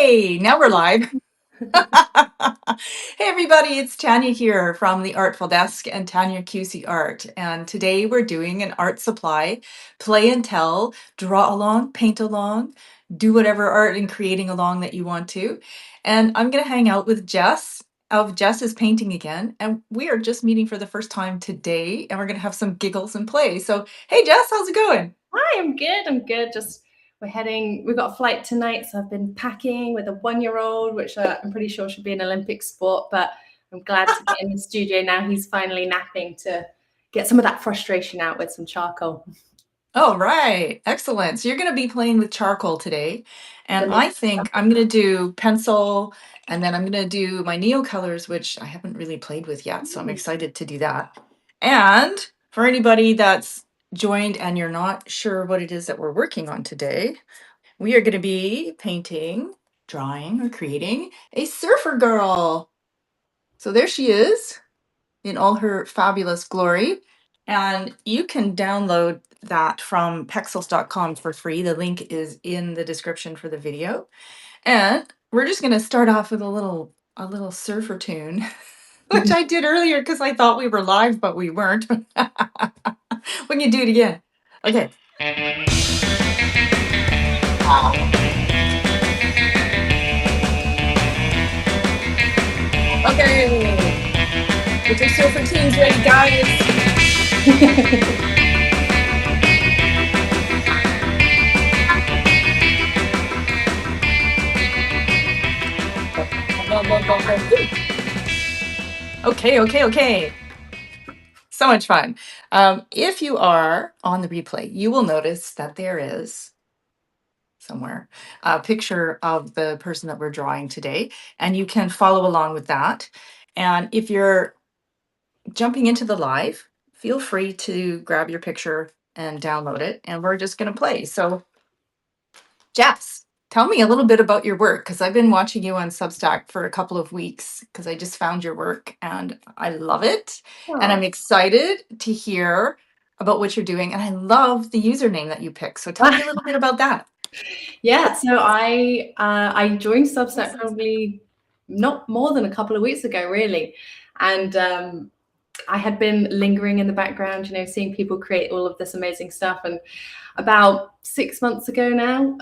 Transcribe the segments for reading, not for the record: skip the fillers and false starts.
Hey, now we're live. Hey everybody, it's Tanya here from the Artful Desk and Tanya QC Art. And today we're doing an art supply, play and tell, draw along, paint along, do whatever art and creating along that you want to. And I'm going to hang out with Jess of Jess is Painting Again. And we are just meeting for the first time today and we're going to have some giggles and play. So, hey Jess, how's it going? Hi, I'm good. We've got a flight tonight, so I've been packing with a 1-year-old, which I'm pretty sure should be an Olympic sport, but I'm glad to get in the studio now. He's finally napping to get some of that frustration out with some charcoal. Oh, right. Excellent. So you're going to be playing with charcoal today. And I think I'm going to do pencil and then I'm going to do my Neocolors, which I haven't really played with yet. So I'm excited to do that. And for anybody that's joined and you're not sure what it is that we're working on today, we are going to be painting, drawing, or creating a surfer girl. So there she is in all her fabulous glory. And you can download that from pexels.com for free. The link is in the description for the video. And we're just going to start off with a little surfer tune, which I did earlier because I thought we were live, but we weren't. We can do it again. Okay. Okay. Get your surfer tunes ready, guys. Okay. So much fun. If you are on the replay, you will notice that there is somewhere a picture of the person that we're drawing today, and you can follow along with that. And if you're jumping into the live, feel free to grab your picture and download it, and we're just going to play. So, Jess, tell me a little bit about your work because I've been watching you on Substack for a couple of weeks because I just found your work and I love it. And I'm excited to hear about what you're doing. And I love the username that you picked. So tell me a little bit about that. Yeah, so I joined Substack probably not more than a couple of weeks ago, really. And I had been lingering in the background, seeing people create all of this amazing stuff. And about 6 months ago now,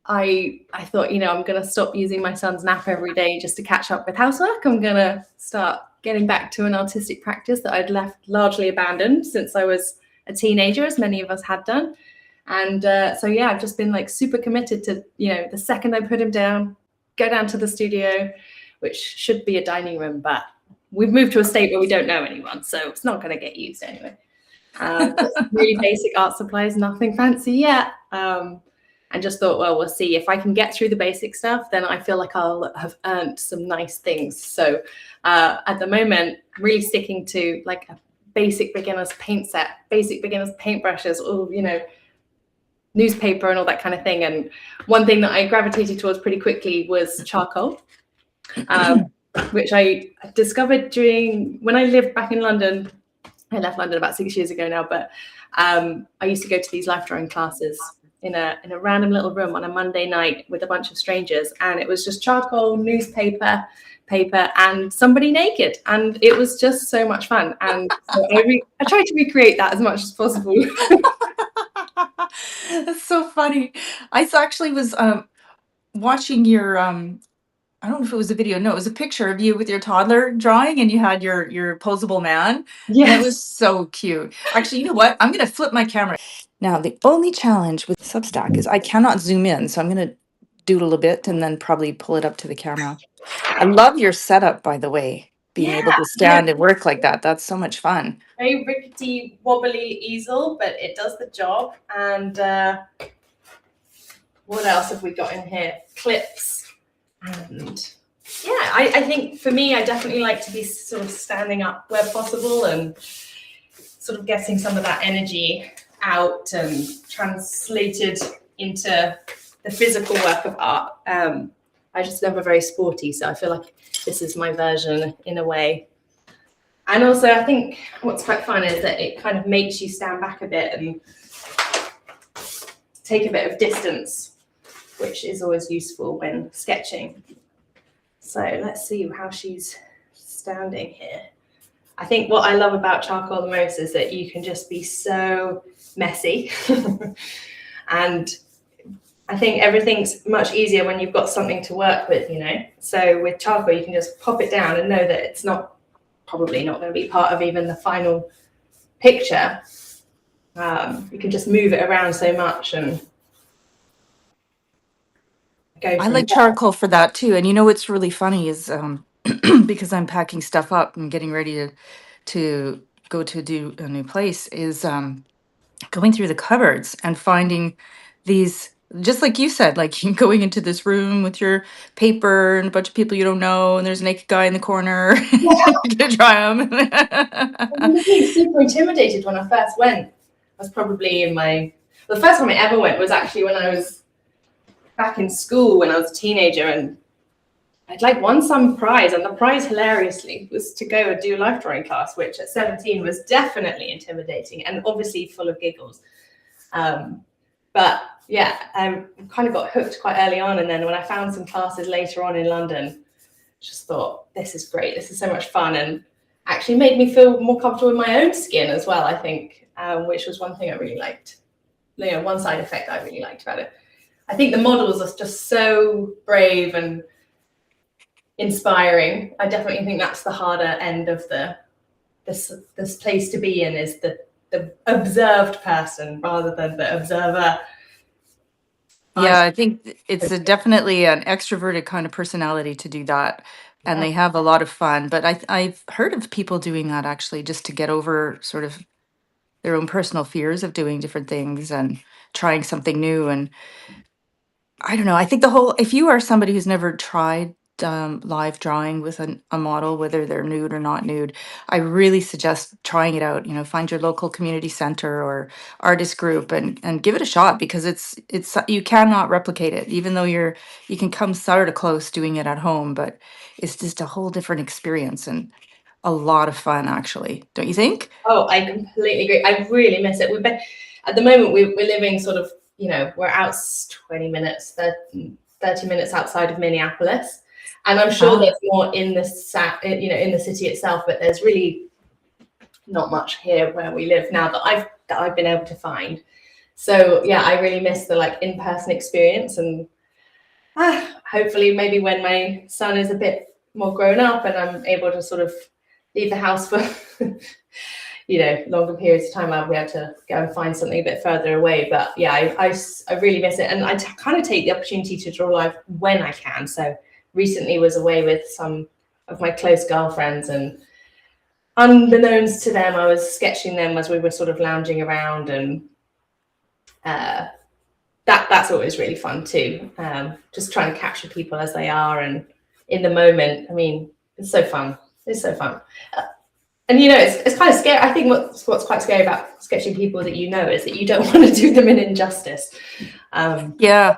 I thought, I'm going to stop using my son's nap every day just to catch up with housework. I'm going to start getting back to an artistic practice that I'd left largely abandoned since I was a teenager, as many of us had done. And so, yeah, I've just been like super committed to, the second I put him down, go down to the studio, which should be a dining room, but we've moved to a state where we don't know anyone, so it's not going to get used anyway. Really basic art supplies, nothing fancy yet. And just thought, well, we'll see. If I can get through the basic stuff, then I feel like I'll have earned some nice things. So at the moment, really sticking to like a basic beginner's paint set, basic beginner's paintbrushes, or, newspaper and all that kind of thing. And one thing that I gravitated towards pretty quickly was charcoal, which I discovered when I lived back in London. I left London about 6 years ago now, but I used to go to these life drawing classes in a random little room on a Monday night with a bunch of strangers, and it was just charcoal, newspaper, paper, and somebody naked, and it was just so much fun. And so I tried to recreate that as much as possible. That's so funny. I actually was watching your I don't know if it was a video. No, it was a picture of you with your toddler drawing, and you had your posable man. Yes. And it was so cute. Actually, you know what? I'm going to flip my camera. Now, the only challenge with Substack is I cannot zoom in, so I'm going to doodle a bit and then probably pull it up to the camera. I love your setup, by the way. Being able to stand and work like that. That's so much fun. Very rickety, wobbly easel, but it does the job. And what else have we got in here? Clips. And yeah, I think for me, I definitely like to be sort of standing up where possible and sort of getting some of that energy out and translated into the physical work of art. I just never very sporty, so I feel like this is my version in a way. And also, I think what's quite fun is that it kind of makes you stand back a bit and take a bit of distance which is always useful when sketching. So let's see how she's standing here. I think what I love about charcoal the most is that you can just be so messy. And I think everything's much easier when you've got something to work with, you know. So with charcoal, you can just pop it down and know that it's probably not going to be part of even the final picture. You can just move it around so much and go I from like charcoal for that too. And you know what's really funny is because I'm packing stuff up and getting ready to go to do a new place is going through the cupboards and finding these, just like you said, like you going into this room with your paper and a bunch of people you don't know, and there's a naked guy in the corner. there. You can try them. I remember being super intimidated when I first went. I was probably the first time I ever went was actually when I was back in school when I was a teenager, and I'd like won some prize, and the prize hilariously was to go and do a life drawing class, which at 17 was definitely intimidating and obviously full of giggles. But yeah, I kind of got hooked quite early on, and then when I found some classes later on in London, just thought, this is great, this is so much fun, and actually made me feel more comfortable in my own skin as well, I think, which was one thing I really liked. You know, one side effect I really liked about it. I think the models are just so brave and inspiring. I definitely think that's the harder end of this place to be in, is the observed person rather than the observer. Yeah, I think it's definitely an extroverted kind of personality to do that. And they have a lot of fun. But I've heard of people doing that actually just to get over sort of their own personal fears of doing different things and trying something new. And I don't know. I think if you are somebody who's never tried live drawing with a model, whether they're nude or not nude, I really suggest trying it out. You know, find your local community center or artist group and give it a shot, because it's you cannot replicate it, even though you can come sort of close doing it at home, but it's just a whole different experience and a lot of fun, actually. Don't you think? Oh, I completely agree. I really miss it. We've been at the moment we're living sort of, you know, we're out 20 minutes, 30 minutes outside of Minneapolis, and I'm sure Ah, there's more in you know, in the city itself, but there's really not much here where we live now that I've been able to find. So yeah, I really miss the like in-person experience, and hopefully maybe when my son is a bit more grown up and I'm able to sort of leave the house for you know, longer periods of time, I'll be able to go and find something a bit further away. But yeah, I really miss it, and I kind of take the opportunity to draw live when I can. So recently was away with some of my close girlfriends, and unbeknownst to them, I was sketching them as we were sort of lounging around, and that's always really fun too. Just trying to capture people as they are and in the moment. I mean, it's so fun. It's so fun. And you know, it's kind of scary. I think what's quite scary about sketching people that you know is that you don't want to do them an injustice. yeah.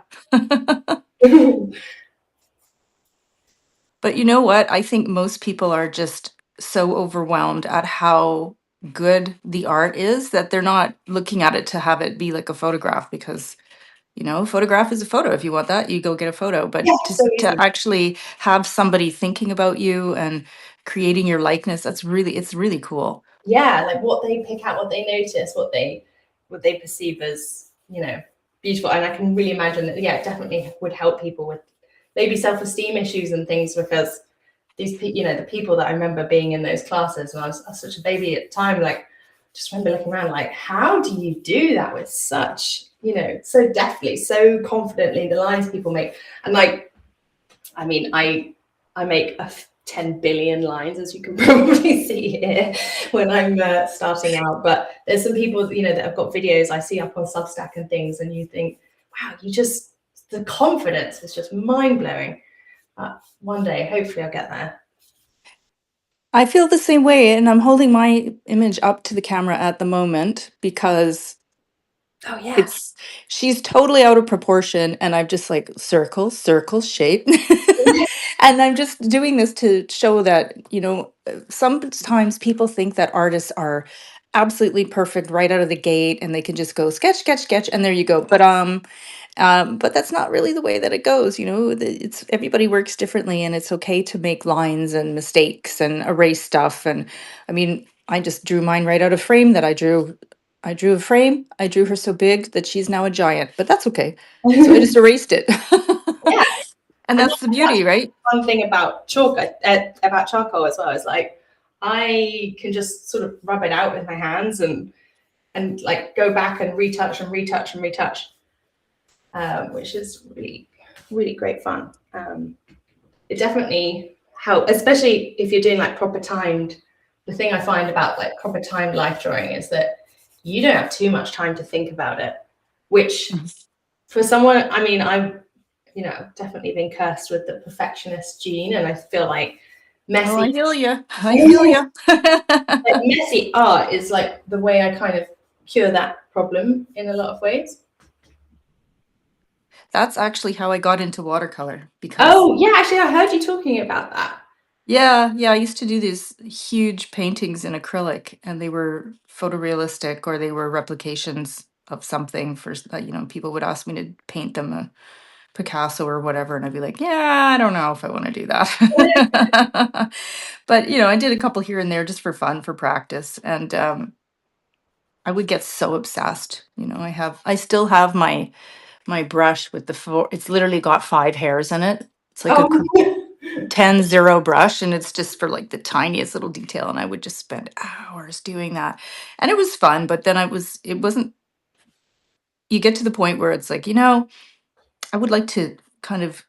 But you know what? I think most people are just so overwhelmed at how good the art is that they're not looking at it to have it be like a photograph, because, you know, photograph is a photo. If you want that, you go get a photo. But Yeah, so to easy. actually have somebody thinking about you and creating your likeness, it's really cool. Yeah, like what they pick out, what they notice, what they perceive as, you know, beautiful. And I can really imagine that, yeah, it definitely would help people with maybe self-esteem issues and things, because you know, the people that I remember being in those classes when I was such a baby at the time, like just remember looking around like, how do you do that with such, you know, so deftly, so confidently, the lines people make. And like, I mean, I make 10 billion lines, as you can probably see here, when I'm starting out. But there's some people, you know, that have got videos I see up on Substack and things, and you think, wow, the confidence is just mind blowing. One day, hopefully, I'll get there. I feel the same way, and I'm holding my image up to the camera at the moment because Oh yeah. it's she's totally out of proportion, and I'm just like circle, circle, shape. And I'm just doing this to show that, you know, sometimes people think that artists are absolutely perfect right out of the gate and they can just go sketch, sketch, sketch, and there you go. But But that's not really the way that it goes. It's everybody works differently, and it's okay to make lines and mistakes and erase stuff. And I mean, I just drew mine right out of frame that I drew. I drew a frame. I drew her so big that she's now a giant, but that's okay. So I just erased it. Yeah, And and that's the beauty, right? one thing about chalk, about charcoal as well, is like I can just sort of rub it out with my hands and like go back and retouch and retouch and retouch, which is really, really great fun. It definitely helps, especially if you're doing like proper timed. The thing I find about like proper timed life drawing is that you don't have too much time to think about it, which for someone, I mean, I've definitely been cursed with the perfectionist gene, and I feel like Oh, I messy feel you. I feel you. like messy art is like the way I kind of cure that problem in a lot of ways. That's actually how I got into watercolor because Oh yeah, actually I heard you talking about that. yeah, I used to do these huge paintings in acrylic, and they were photorealistic or they were replications of something people would ask me to paint them a Picasso or whatever, and I'd be like, yeah, I don't know if I want to do that. But I did a couple here and there just for fun, for practice, and I would get so obsessed. I still have my brush with the four. It's literally got 5 hairs in it. It's like a Oh 10-0 brush, and it's just for like the tiniest little detail, and I would just spend hours doing that, and it was fun. But then it wasn't. You get to the point where it's like, I would like to kind of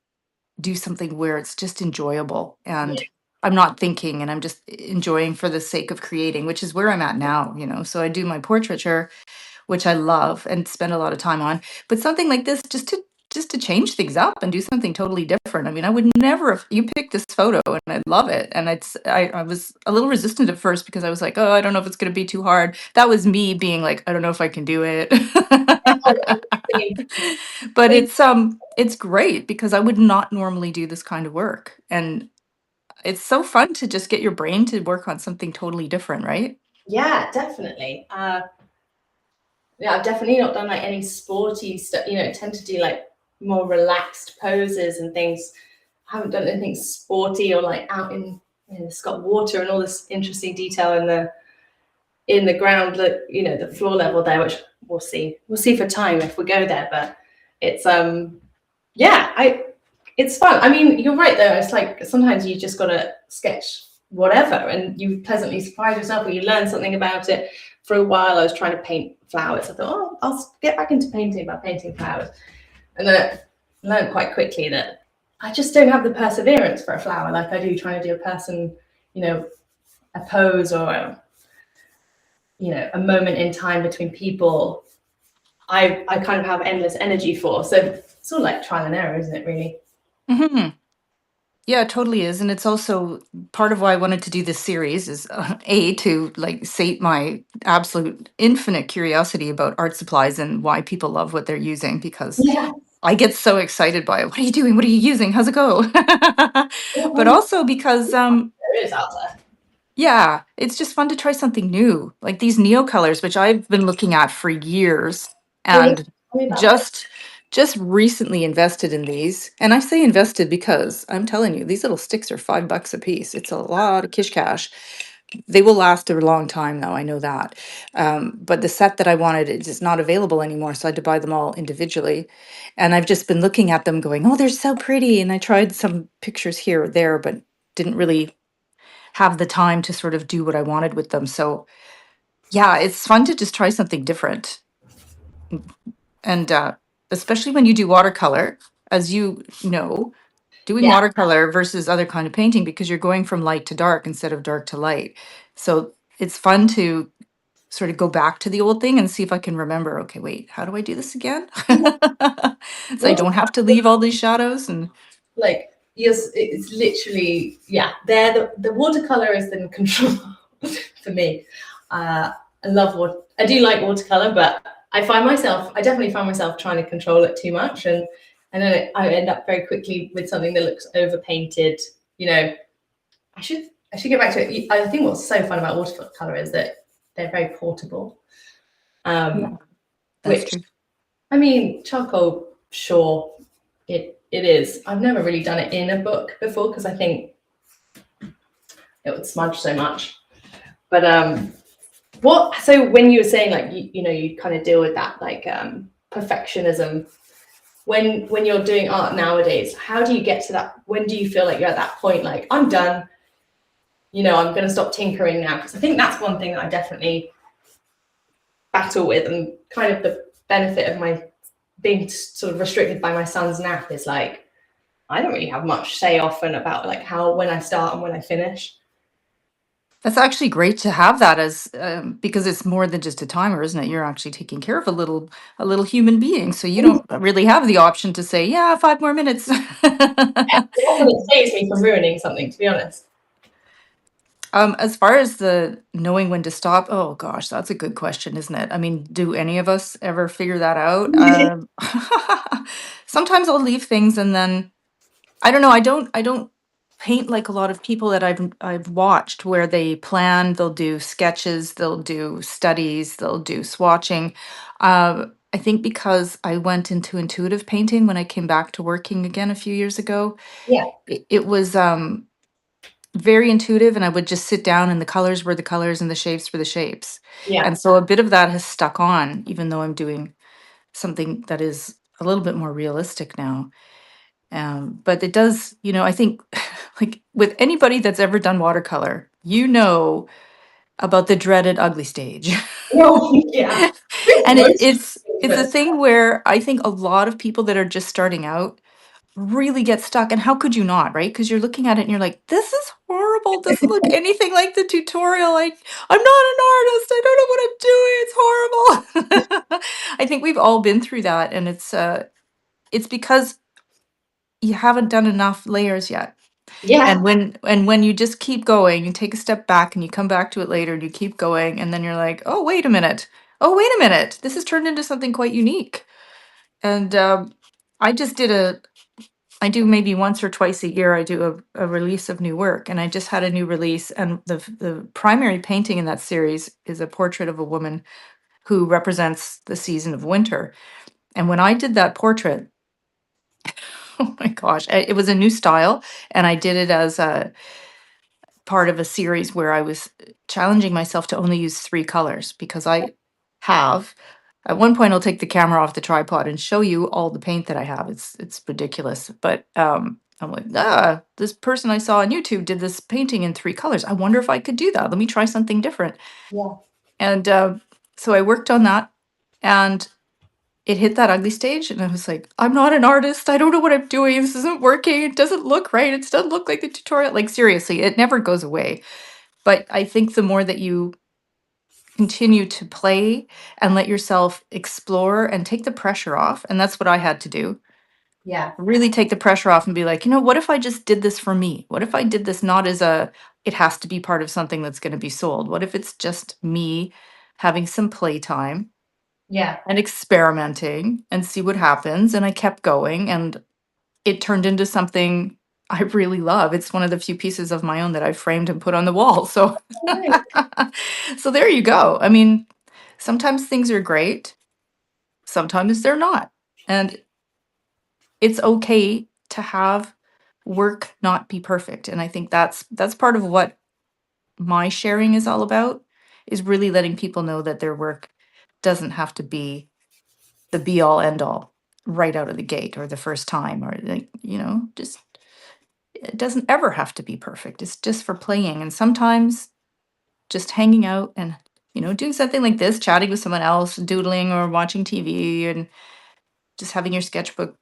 do something where it's just enjoyable, and I'm not thinking, and I'm just enjoying for the sake of creating, which is where I'm at now. So I do my portraiture, which I love and spend a lot of time on. But something like this, just to change things up and do something totally different. I mean, I would never have, you picked this photo and I love it. And I was a little resistant at first because I was like, oh, I don't know if it's going to be too hard. That was me being like, I don't know if I can do it. But it's great because I would not normally do this kind of work. And it's so fun to just get your brain to work on something totally different, right? yeah, definitely. Yeah, I've definitely not done like any sporty stuff. I tend to do like more relaxed poses and things. I haven't done anything sporty or like out in, it's got water and all this interesting detail in the ground, the floor level there, which we'll see. We'll see for time if we go there. But it's it's fun. I mean, you're right though. It's like sometimes you just gotta sketch whatever, and you pleasantly surprise yourself, or you learn something about it. For a while, I was trying to paint flowers. I thought, oh, I'll get back into painting by painting flowers, and then I learned quite quickly that I just don't have the perseverance for a flower like I do trying to do a person, a pose or a moment in time between people. I kind of have endless energy for. So it's all like trial and error, isn't it? Really. Hmm. Yeah, it totally is. And it's also part of why I wanted to do this series is to like sate my absolute infinite curiosity about art supplies and why people love what they're using, because Yeah. I get so excited by it. What are you doing? What are you using? How's it go? But also because There is out there. yeah, it's just fun to try something new, like these Neocolors, which I've been looking at for years, Oh yeah. and Tell me about it. just recently invested in these. And I say invested because I'm telling you, these little sticks are $5 a piece. It's a lot of kish cash. They will last a long time, though. I know that. But the set that I wanted is just not available anymore, so I had to buy them all individually. And I've just been looking at them, going, "Oh, they're so pretty." And I tried some pictures here or there, but didn't really have the time to sort of do what I wanted with them. So yeah, it's fun to just try something different. And especially when you do watercolor, as you know, doing Yeah. watercolor versus other kind of painting, because you're going from light to dark instead of dark to light. So it's fun to sort of go back to the old thing and see if I can remember, okay, wait, how do I do this again? So I don't have to leave all these shadows and Like yes, it's literally There, the watercolor is the control for me. I love what I do like watercolor, but I definitely find myself trying to control it too much, and then I end up very quickly with something that looks over painted. I should get back to it. I think what's so fun about watercolor is that they're very portable. yeah, that's Which true. I mean, charcoal. sure it is. I've never really done it in a book before because I think it would smudge so much. But what? So when you were saying like you know you kind of deal with that like perfectionism when you're doing art nowadays, how do you get to that? When do you feel like you're at that point like I'm done, you know, I'm going to stop tinkering now? Because I think that's one thing that I definitely battle with, and kind of the benefit of my being sort of restricted by my son's nap is like I don't really have much say often about like how when I start and when I finish. That's actually great to have that as because it's more than just a timer, isn't it? You're actually taking care of a little human being, so you don't really have the option to say, "Yeah, 5 more minutes." Often it saves me from ruining something, to be honest. As far as the knowing when to stop, oh gosh, that's a good question, isn't it? I mean, do any of us ever figure that out? Sometimes I'll leave things and then I don't know. I don't paint like a lot of people that I've watched where they plan, they'll do sketches, they'll do studies, they'll do swatching. I think because I went into intuitive painting when I came back to working again a few years ago, Yeah, it was very intuitive, and I would just sit down and the colors were the colors and the shapes were the shapes. yeah, And so a bit of that has stuck on, even though I'm doing something that is a little bit more realistic now. But it does, you know, I think like with anybody that's ever done watercolor, you know about the dreaded ugly stage. no, yeah. And Most it's a but thing where I think a lot of people that are just starting out really get stuck. And how could you not, right? Because you're looking at it and you're like, this is horrible. It doesn't look anything like the tutorial. Like, I'm not an artist. I don't know what I'm doing. It's horrible. I think we've all been through that. And it's because you haven't done enough layers yet. yeah, And when you just keep going, you take a step back and you come back to it later and you keep going, and then you're like, "Oh, wait a minute. Oh, wait a minute. This has turned into something quite unique." And I just did a I do maybe once or twice a year I do a release of new work, and I just had a new release, and the primary painting in that series is a portrait of a woman who represents the season of winter. And when I did that portrait, oh my gosh, it was a new style, and I did it as a part of a series where I was challenging myself to only use 3 colors because I have at one point, I'll take the camera off the tripod and show you all the paint that I have. It's ridiculous, but, I'm like, "Ah, this person I saw on YouTube did this painting in 3 colors. I wonder if I could do that. Let me try something different." yeah, And, so I worked on that, and it hit that ugly stage, and I was like, "I'm not an artist. I don't know what I'm doing. This isn't working. It doesn't look right. It doesn't look like the tutorial." Like, seriously, it never goes away. But I think the more that you continue to play and let yourself explore and take the pressure off, and that's what I had to do, yeah, really take the pressure off and be like, what if I just did this for me? What if I did this not as it has to be part of something that's going to be sold? What if it's just me having some playtime yeah. and experimenting and see what happens? And I kept going, and it turned into something I really love. It's one of the few pieces of my own that I've framed and put on the wall. So Right. so there you go. I mean, sometimes things are great, sometimes they're not. And it's okay to have work not be perfect. And I think that's part of what my sharing is all about, is really letting people know that their work doesn't have to be the be all end all right out of the gate or the first time, or like, just it doesn't ever have to be perfect. It's just for playing. And sometimes just hanging out and, doing something like this, chatting with someone else, doodling or watching TV, and just having your sketchbook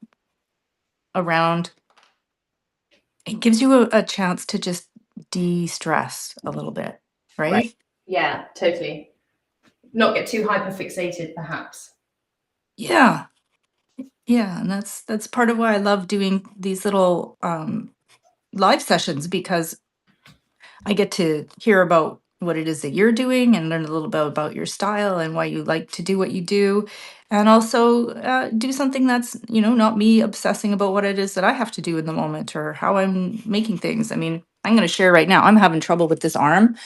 around, it gives you a chance to just de-stress a little bit, Right. right? Yeah, totally. Not get too hyper fixated, perhaps. Yeah. Yeah. And that's part of why I love doing these little live sessions, because I get to hear about what it is that you're doing and learn a little bit about your style and why you like to do what you do. And also do something that's, not me obsessing about what it is that I have to do in the moment or how I'm making things. I mean, I'm going to share right now, I'm having trouble with this arm.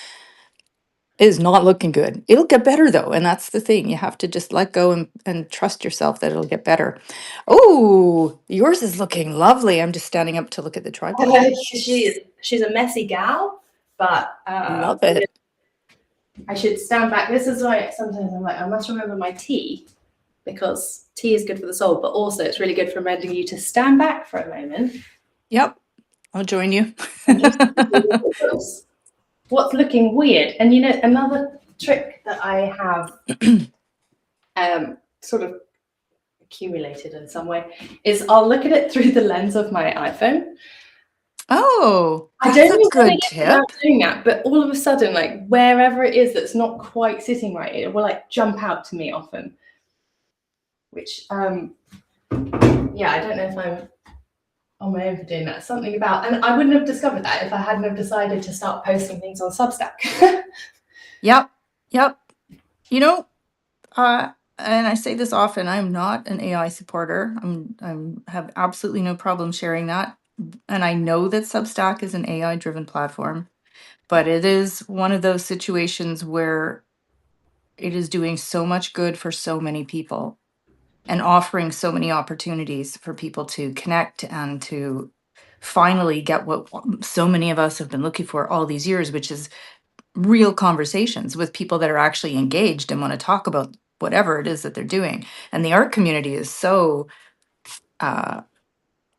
is not looking good. It'll get better though, and that's the thing. You have to just let go and trust yourself that it'll get better. Oh, yours is looking lovely. I'm just standing up to look at the tripod. She's a messy gal, but Love it. I should stand back. This is why sometimes I'm like, I must remember my tea, because tea is good for the soul, but also it's really good for reminding you to stand back for a moment Yep, I'll join you. and just what's looking weird. And you know, another trick that I have sort of accumulated in some way is I'll look at it through the lens of my iPhone. Oh, I that's don't a know what good it is tip. about doing that, but all of a sudden, like wherever it is that's not quite sitting right, it will like jump out to me often. Which yeah, I don't know if I'm on my own for doing that. Something about, and I wouldn't have discovered that if I hadn't have decided to start posting things on Substack. Yep, yep. You know, and I say this often, I'm not an AI supporter. I'm have absolutely no problem sharing that. And I know that Substack is an AI driven platform, but it is one of those situations where it is doing so much good for so many people and offering so many opportunities for people to connect and to finally get what so many of us have been looking for all these years, which is real conversations with people that are actually engaged and want to talk about whatever it is that they're doing. And the art community is uh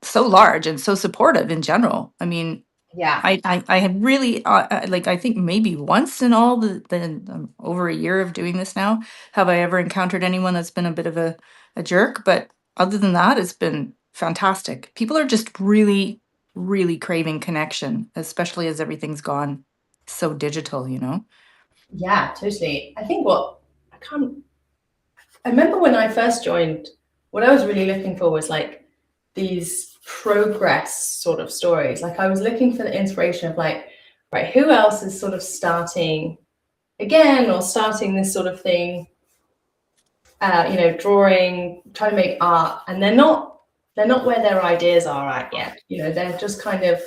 so large and so supportive in general. I mean, Yeah, I have really like I think maybe once in all the over a year of doing this now have I ever encountered anyone that's been a bit of a jerk. But other than that, it's been fantastic. People are just really craving connection, especially as everything's gone so digital. You know. yeah, totally. I think what I can't. I remember when I first joined, what I was really looking for was like these progress sort of stories. Like I was looking for the inspiration of like, right, who else is sort of starting again or starting this sort of thing, you know, drawing, trying to make art, and they're not where their ideas are at yet. You know, they're just kind of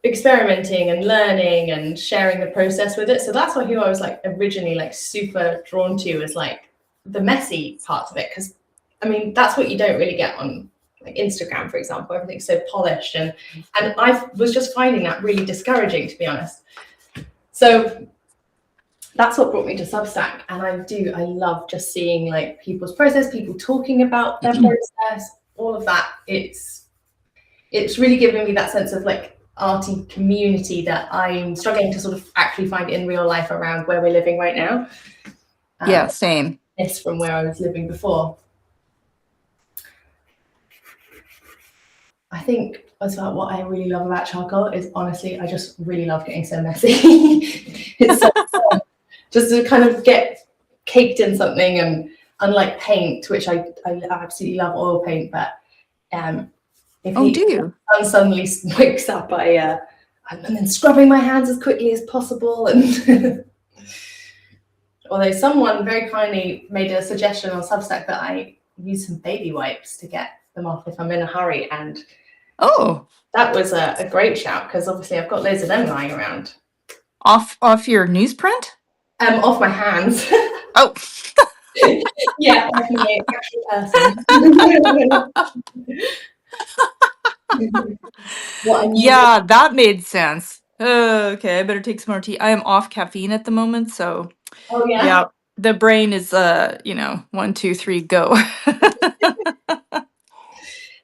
experimenting and learning and sharing the process with it. So that's why who I was like originally like super drawn to is like the messy parts of it. Because I mean, that's what you don't really get on like Instagram, for example. Everything's so polished, and I was just finding that really discouraging, to be honest. So that's what brought me to Substack. And I love just seeing like people's process, people talking about their process, all of that. It's really given me that sense of like arty community that I'm struggling to sort of actually find in real life around where we're living right now. Yeah, same. It's from where I was living before. I think as well, what I really love about charcoal is honestly, I just really love getting so messy. It's so fun just to kind of get caked in something, and unlike paint, which I absolutely love oil paint, but if Oh, the do you? sun suddenly wakes up, I'm then scrubbing my hands as quickly as possible. And although someone very kindly made a suggestion on Substack that I use some baby wipes to get them off if I'm in a hurry, and Oh, that was a great shout because obviously I've got loads of them lying around. off your newsprint? Off my hands. Oh. Yeah, off my actual person. What I'm using. Yeah, that made sense. Okay, I better take some more tea. I am off caffeine at the moment, so Oh yeah. yeah, the brain is one, two, three, go.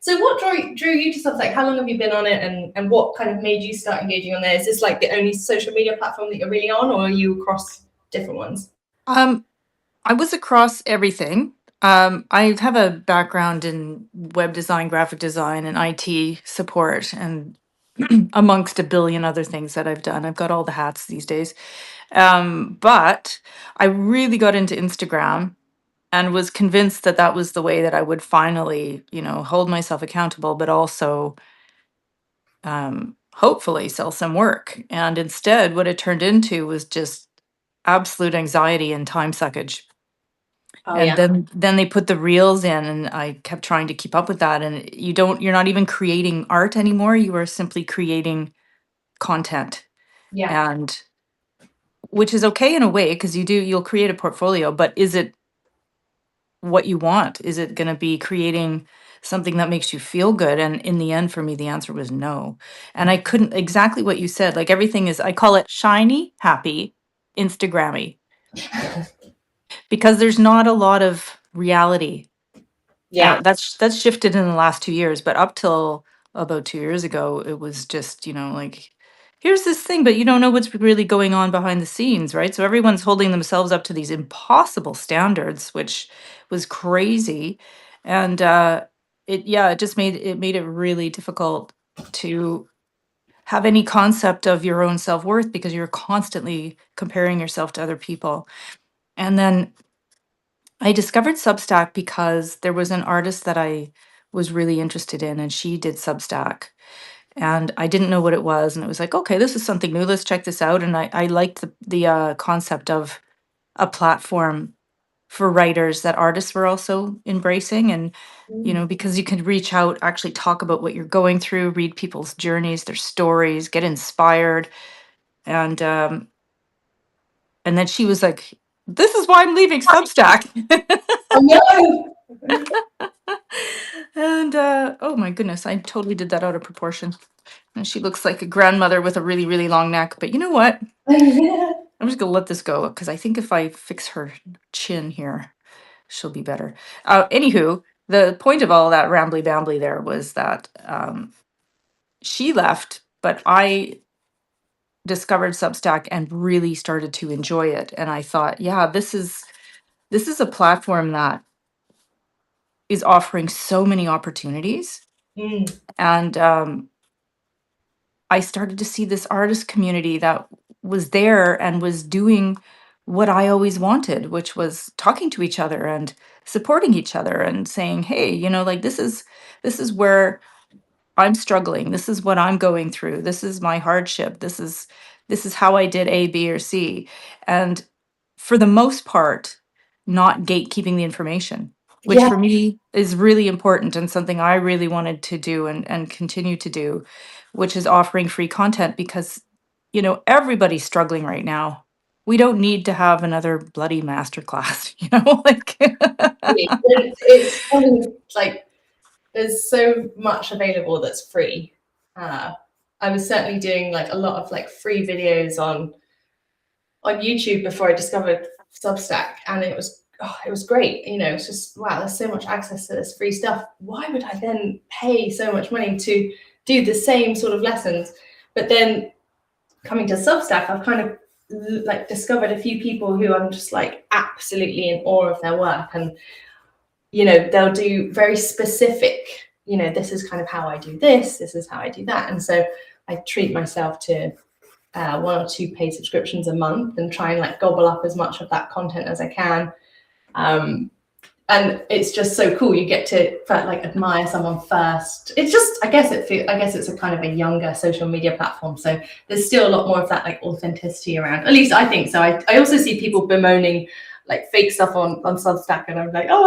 So what drew you to Substack? How long have you been on it, and what kind of made you start engaging on there? Is this like the only social media platform that you're really on, or are you across different ones? I was across everything. I have a background in web design, graphic design, and IT support, and amongst a billion other things that I've done. I've got all the hats these days. But I really got into Instagram and was convinced that that was the way that I would finally, hold myself accountable, but also hopefully sell some work. And instead, what it turned into was just absolute anxiety and time suckage. Oh And yeah. then they put the reels in, and I kept trying to keep up with that. And you're not even creating art anymore. You are simply creating content. Yeah. And which is okay in a way because you'll create a portfolio, but is it what you want? Is it going to be creating something that makes you feel good? And in the end, for me, the answer was no. And I couldn't, exactly what you said, like everything is, I call it shiny, happy, Instagrammy, because there's not a lot of reality. Yeah. That's shifted in the last 2 years, but up till about 2 years ago, it was just, like, here's this thing, but you don't know what's really going on behind the scenes, right? So everyone's holding themselves up to these impossible standards, which was crazy. And it just made it really difficult to have any concept of your own self-worth because you're constantly comparing yourself to other people. And then I discovered Substack because there was an artist that I was really interested in, and she did Substack. And I didn't know what it was. And it was like, okay, this is something new. Let's check this out. And I liked the concept of a platform for writers that artists were also embracing. And, Mm. because you can reach out, actually talk about what you're going through, read people's journeys, their stories, get inspired. And, and then she was like, this is why I'm leaving Substack. Oh no. And oh my goodness, I totally did that out of proportion. And she looks like a grandmother with a really, really long neck. But you know what? I'm just gonna let this go because I think if I fix her chin here, she'll be better. Anywho, the point of all that rambly bambly there was that she left, but I discovered Substack and really started to enjoy it. And I thought, yeah, this is a platform that is offering so many opportunities. Mm. And I started to see this artist community that was there and was doing what I always wanted, which was talking to each other and supporting each other and saying, "Hey, like this is where I'm struggling. This is what I'm going through. This is my hardship. This is how I did A, B, or C." And for the most part, not gatekeeping the information, which Yeah. for me is really important and something I really wanted to do and continue to do, which is offering free content because everybody's struggling right now. We don't need to have another bloody masterclass, like It's funny, like there's so much available that's free. Uh, I was certainly doing like a lot of like free videos on YouTube before I discovered Substack, and it was great. It's just wow, there's so much access to this free stuff. Why would I then pay so much money to do the same sort of lessons? But then coming to Substack, I've kind of like discovered a few people who I'm just like absolutely in awe of their work, and they'll do very specific. This is kind of how I do this. This is how I do that, and so I treat myself to one or two paid subscriptions a month and try and like gobble up as much of that content as I can. And it's just so cool. You get to like admire someone first. It's just, I guess it's a kind of a younger social media platform. So there's still a lot more of that like authenticity around. At least I think so. I also see people bemoaning like fake stuff on Substack, and I'm like, oh,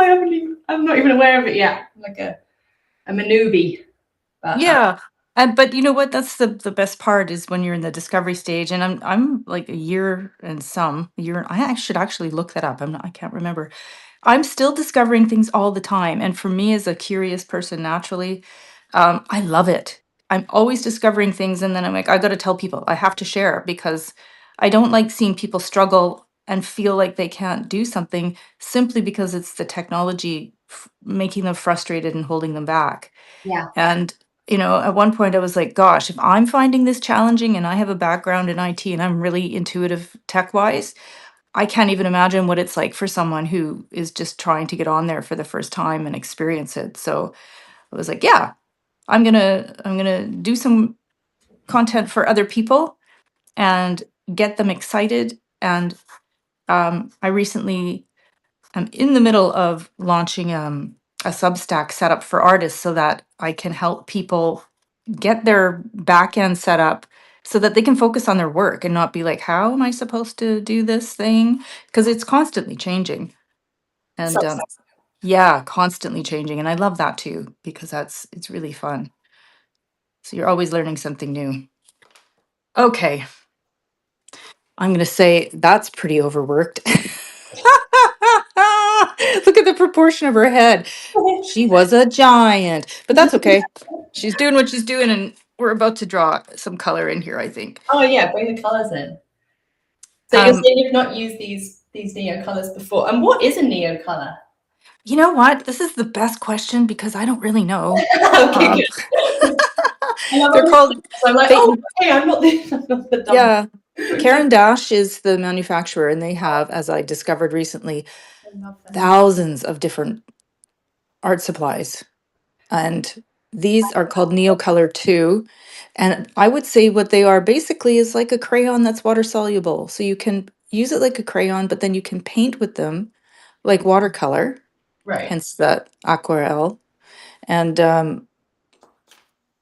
I'm not even aware of it yet. I'm like I'm a newbie. But Yeah. But you know what? That's the best part is when you're in the discovery stage. And I'm like a year and some year. Should actually look that up. I can't remember. I'm still discovering things all the time. And for me as a curious person naturally, I love it. I'm always discovering things and then I'm like, I gotta tell people, I have to share because I don't like seeing people struggle and feel like they can't do something simply because it's the technology making them frustrated and holding them back. yeah, And, at one point I was like, gosh, if I'm finding this challenging and I have a background in IT and I'm really intuitive tech wise, I can't even imagine what it's like for someone who is just trying to get on there for the first time and experience it. So I was like, yeah, I'm gonna do some content for other people and get them excited. And I recently I'm in the middle of launching a Substack setup for artists so that I can help people get their back end set up so that they can focus on their work and not be like, how am I supposed to do this thing? Because it's constantly changing. And Substack. yeah, constantly changing. And I love that too, because it's really fun. So you're always learning something new. Okay. I'm going to say that's pretty overworked. Look at the proportion of her head. She was a giant, but that's okay. She's doing what she's doing, and we're about to draw some color in here, I think. Oh yeah, bring the colors in. So you're Um, saying you've not used these Neocolors before. And what is a Neocolor? you know what? This is the best question because I don't really know. Okay, Um, good. And I've they're always called, so I'm like, oh, they, okay, I'm not the, I'm not the dumb. yeah, Karen Dash is the manufacturer, and they have, as I discovered recently, I love them. thousands of different art supplies. And these are called Neocolor 2. And I would say what they are basically is like a crayon that's water soluble. So you can use it like a crayon, but then you can paint with them like watercolor, Right. hence the Aquarelle. And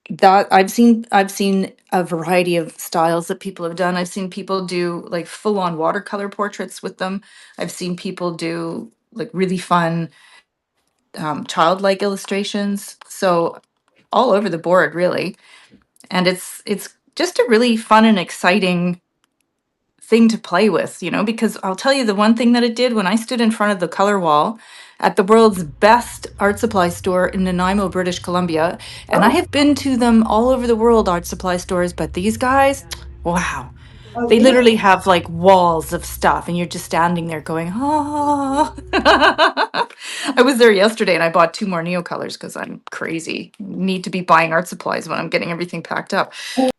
that I've seen a variety of styles that people have done. I've seen people do like full on watercolor portraits with them. I've seen people do like really fun childlike illustrations. So all over the board, really. And it's just a really fun and exciting thing to play with, because I'll tell you the one thing that it did when I stood in front of the color wall at the world's best art supply store in Nanaimo, British Columbia, and I Oh, have been to them all over the world, art supply stores, but these guys, wow. oh They really? literally have like walls of stuff, and you're just standing there going, "Ah." I was there yesterday and I bought two more Neocolors because I'm crazy. Need to be buying art supplies when I'm getting everything packed up. I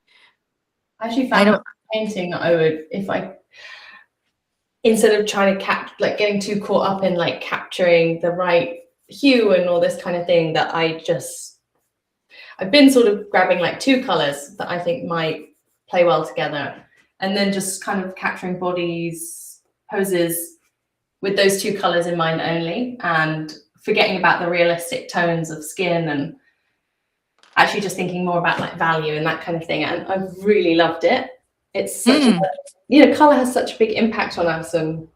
actually I found don't, that painting I would if I instead of trying to like getting too caught up in like capturing the right hue and all this kind of thing that I've been sort of grabbing like two colors that I think might play well together and then just kind of capturing bodies, poses with those two colors in mind only and forgetting about the realistic tones of skin and actually just thinking more about like value and that kind of thing. And I've really loved it. It's such a, mm, color has such a big impact on us. And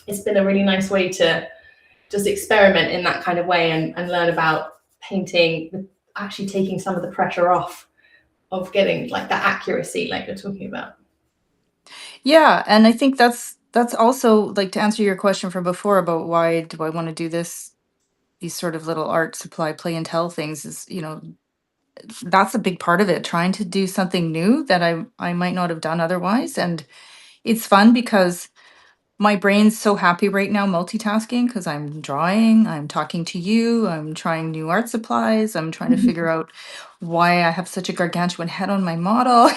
it's been a really nice way to just experiment in that kind of way and learn about painting with actually taking some of the pressure off of getting like that accuracy like you're talking about. yeah, and I think that's also like to answer your question from before about why do I want to do this, these sort of little art supply play and tell things is, that's a big part of it, trying to do something new that I might not have done otherwise. And it's fun because my brain's so happy right now multitasking because I'm drawing, I'm talking to you, I'm trying new art supplies, I'm trying to figure out why I have such a gargantuan head on my model,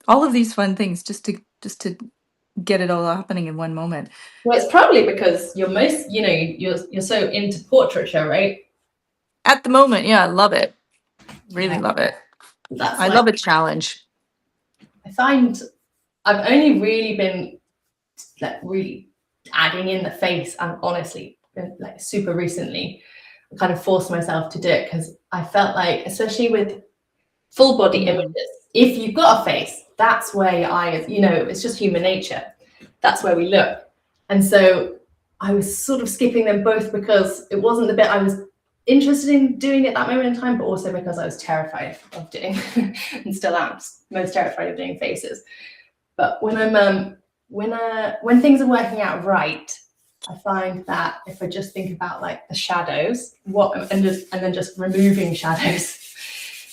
All of these fun things just to get it all happening in one moment. Well, it's probably because you're most, you're so into portraiture, right? At the moment, yeah, I love it. Really Yeah, love it. that's I like love a challenge. I find I've only really been like really adding in the face and honestly like super recently I kind of forced myself to do it because I felt like especially with full body Mm. images if you've got a face that's where your eyes it's just human nature that's where we look and so I was sort of skipping them both because it wasn't the bit I was interested in doing at that moment in time but also because I was terrified of doing and still am most terrified of doing faces but when I'm when things are working out right, I find that if I just think about like the shadows, and then just removing shadows,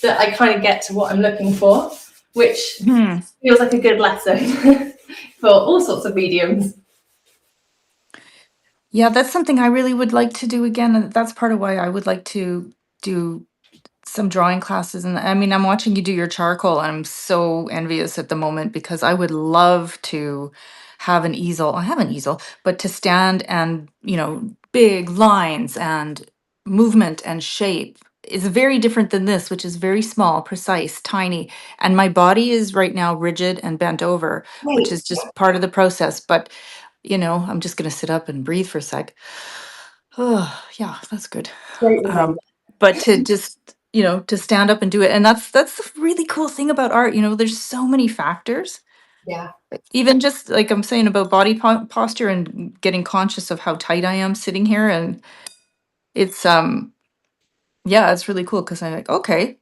that I kind of get to what I'm looking for, which Hmm. feels like a good lesson for all sorts of mediums. Yeah, that's something I really would like to do again, and that's part of why I would like to do some drawing classes. And I mean, I'm watching you do your charcoal. I'm so envious at the moment because I would love to have an easel. I have an easel, but to stand and, big lines and movement and shape is very different than this, which is very small, precise, tiny. And my body is right now rigid and bent over, which Right. is just part of the process. But, I'm just going to sit up and breathe for a sec. Oh, yeah, that's good. Great reminder. But to just, to stand up and do it. And that's the really cool thing about art. There's so many factors. Yeah. Even just like I'm saying about body posture and getting conscious of how tight I am sitting here. And it's yeah, it's really cool because I'm like, okay,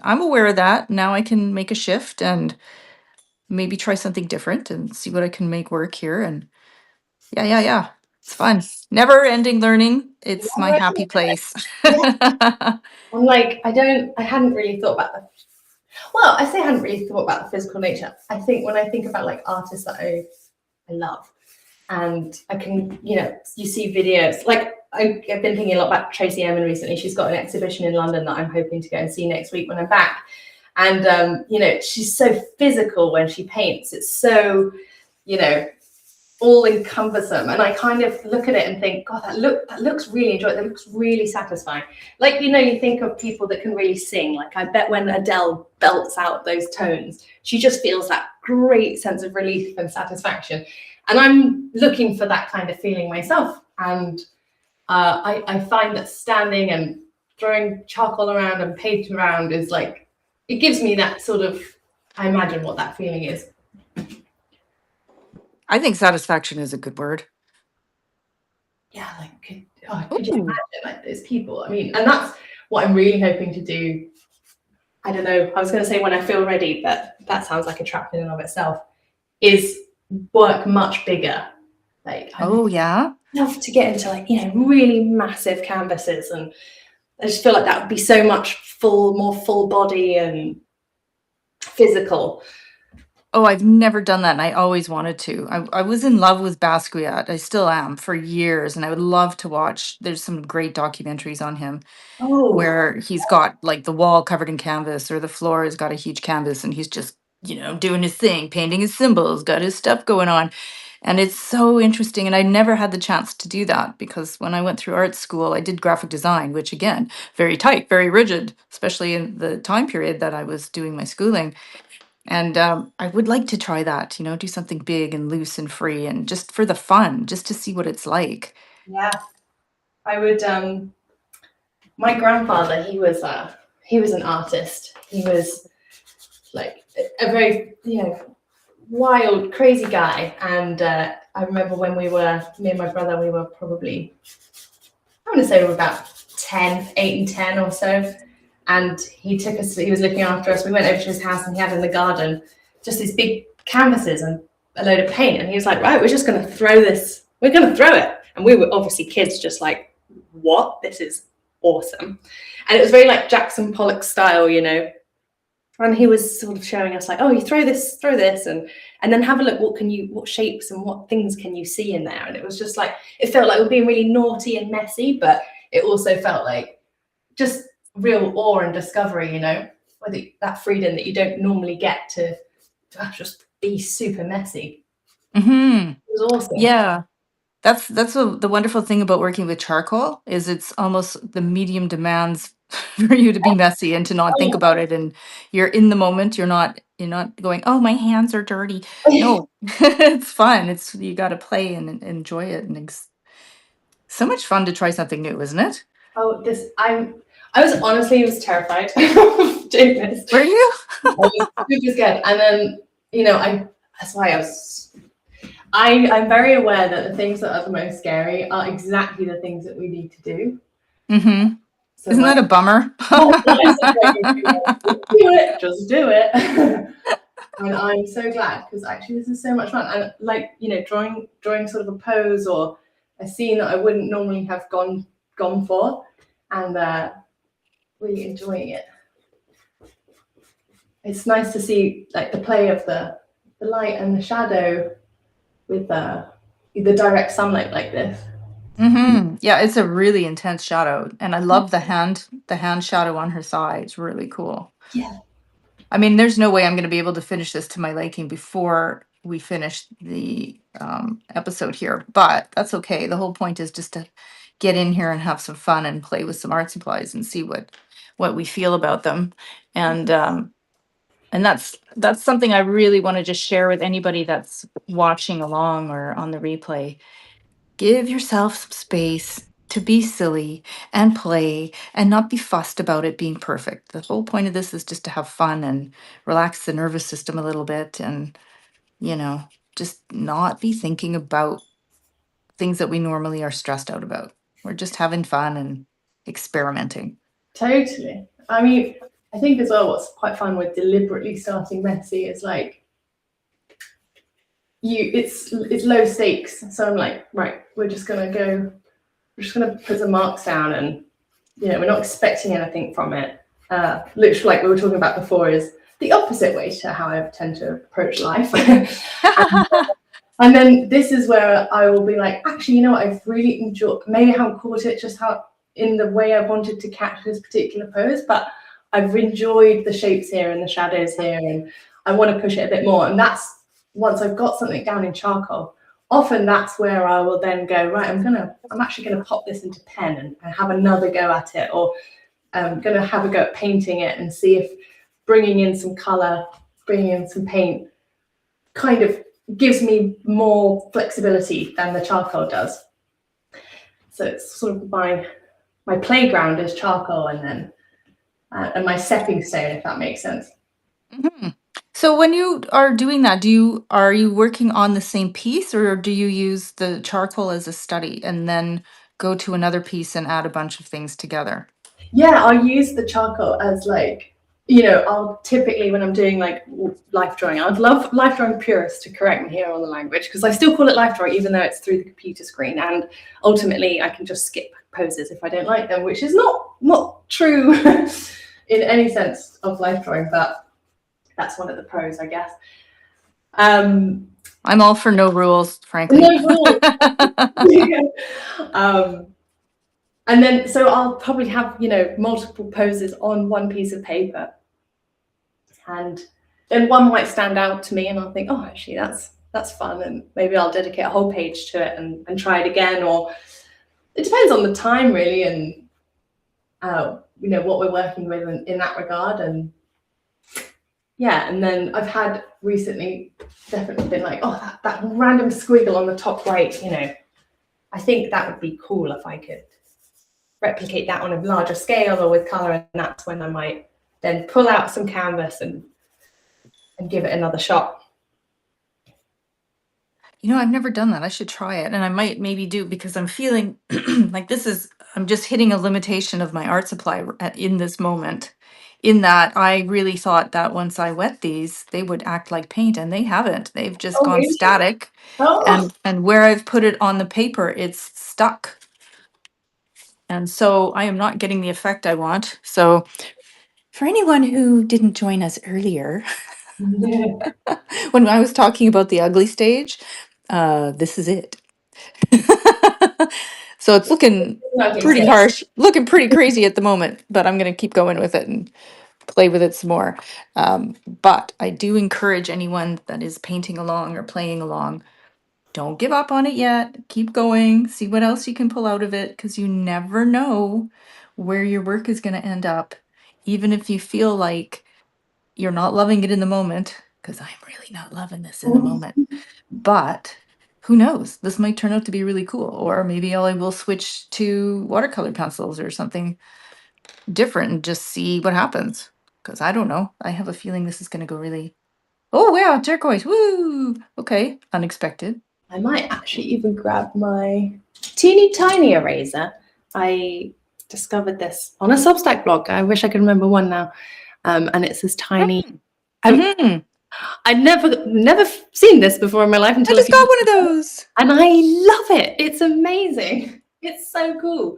I'm aware of that. Now I can make a shift and maybe try something different and see what I can make work here. And yeah. It's fun. Never ending learning. It's my happy place. Yeah, I'm like, I hadn't really thought about well, I say I hadn't really thought about the physical nature. I think when I think about like artists that I love, and I can, you see videos like I've been thinking a lot about Tracy Emin recently. She's got an exhibition in London that I'm hoping to go and see next week when I'm back. And she's so physical when she paints. It's so, all encompassing, and I kind of look at it and think, God, that looks really enjoyable. That looks really satisfying. Like, you think of people that can really sing. Like, I bet when Adele belts out those tones, she just feels that great sense of relief and satisfaction. And I'm looking for that kind of feeling myself. And I find that standing and throwing charcoal around and paint around is like, it gives me that sort of, I imagine what that feeling is. I think satisfaction is a good word. Yeah, like, could you imagine, like, those people? I mean, and that's what I'm really hoping to do. I don't know, I was going to say when I feel ready, but that sounds like a trap in and of itself, is work much bigger. Like, yeah. love to get into like, really massive canvases, and I just feel like that would be so much more full body and physical. Oh, I've never done that, and I always wanted to. I was in love with Basquiat. I still am for years, and I would love to watch. There's some great documentaries on him where he's got like the wall covered in canvas, or the floor has got a huge canvas, and he's just, doing his thing, painting his symbols, got his stuff going on. And it's so interesting. And I never had the chance to do that because when I went through art school, I did graphic design, which again, very tight, very rigid, especially in the time period that I was doing my schooling. And I would like to try that, do something big and loose and free and just for the fun, just to see what it's like. Yeah, I would. My grandfather, he was an artist. He was like a very, wild, crazy guy. And I remember when me and my brother, we were probably, I want to say we were about 8 and 10 or so. And he was looking after us. We went over to his house and he had in the garden just these big canvases and a load of paint. And he was like, right, we're just going to throw this. We're going to throw it. And we were obviously kids just like, what? This is awesome. And it was very like Jackson Pollock style, And he was sort of showing us like, oh, you throw this, and then have a look. What shapes and what things can you see in there? And it was just like, it felt like we were being really naughty and messy, but it also felt like just real awe and discovery, that freedom that you don't normally get to just be super messy. Mm-hmm. It was awesome. Yeah. That's the wonderful thing about working with charcoal is it's almost the medium demands for you to be messy and to not think about it, and you're in the moment. You're not going, oh, my hands are dirty. No, it's fun. You got to play and enjoy it, and so much fun to try something new, isn't it? Oh, I was honestly terrified of doing this. Were you? I was super scared, and then that's why I'm very aware that the things that are the most scary are exactly the things that we need to do. Mm-hmm. So isn't that a bummer? Just do it. And I'm so glad because actually this is so much fun. And like, drawing sort of a pose or a scene that I wouldn't normally have gone for, and really enjoying it. It's nice to see like the play of the light and the shadow with the direct sunlight like this. Mm-hmm. Yeah, it's a really intense shadow, and I love the hand shadow on her thigh. It's really cool. Yeah. I mean, there's no way I'm going to be able to finish this to my liking before we finish the episode here, but that's okay. The whole point is just to get in here and have some fun and play with some art supplies and see what we feel about them, and that's something I really want to just share with anybody that's watching along or on the replay. Give yourself some space to be silly and play and not be fussed about it being perfect. The whole point of this is just to have fun and relax the nervous system a little bit and, just not be thinking about things that we normally are stressed out about. We're just having fun and experimenting. Totally. I mean, I think as well what's quite fun with deliberately starting messy is like it's low stakes. So I'm like, right, we're just gonna put some marks down, and we're not expecting anything from it. Literally, like we were talking about before, is the opposite way to how I tend to approach life. And then this is where I will be like, actually, you know what? I've really enjoyed. Maybe I haven't caught it just how in the way I wanted to catch this particular pose, but I've enjoyed the shapes here and the shadows here, and I want to push it a bit more. And that's once I've got something down in charcoal. Often that's where I will then go, right, I'm actually gonna pop this into pen and have another go at it, or I'm gonna have a go at painting it and see if bringing in some color, bringing in some paint kind of gives me more flexibility than the charcoal does. So it's sort of my playground is charcoal, and then and my stepping stone, if that makes sense. Mhm. So when you are doing that, are you working on the same piece, or do you use the charcoal as a study and then go to another piece and add a bunch of things together? Yeah, I'll use the charcoal as like, I'll typically, when I'm doing like life drawing, I'd love life drawing purists to correct me here on the language, because I still call it life drawing even though it's through the computer screen, and ultimately I can just skip poses if I don't like them, which is not true in any sense of life drawing, but that's one of the pros, I guess. I'm all for no rules, frankly. No rules. And then, so I'll probably have, multiple poses on one piece of paper. And then one might stand out to me and I'll think, oh, actually, that's fun. And maybe I'll dedicate a whole page to it and try it again. Or it depends on the time, really, and, what we're working with in that regard. And yeah, and then I've had recently definitely been like, oh, that random squiggle on the top right, I think that would be cool if I could replicate that on a larger scale or with color, and that's when I might then pull out some canvas and give it another shot. I've never done that. I should try it. And I might maybe do, because I'm feeling like I'm just hitting a limitation of my art supply in this moment. In that I really thought that once I wet these, they would act like paint, and they haven't. They've just Oh, gone really? static. Oh, And where I've put it on the paper, it's stuck. And so I am not getting the effect I want. So for anyone who didn't join us earlier, when I was talking about the ugly stage, this is it. So it's looking pretty harsh, looking pretty crazy at the moment, but I'm going to keep going with it and play with it some more. But I do encourage anyone that is painting along or playing along, don't give up on it yet. Keep going, see what else you can pull out of it, because you never know where your work is going to end up, even if you feel like you're not loving it in the moment, because I'm really not loving this in the moment. But who knows? This might turn out to be really cool. Or maybe I will switch to watercolor pencils or something different and just see what happens. Because I don't know. I have a feeling this is going to go really. Oh, wow, turquoise. Woo! Okay, unexpected. I might actually even grab my teeny tiny eraser. I discovered this on a Substack blog. I wish I could remember one now. And it's this tiny. Mm-hmm. I'd never seen this before in my life until I just got one of those. and I love it. It's amazing. It's so cool.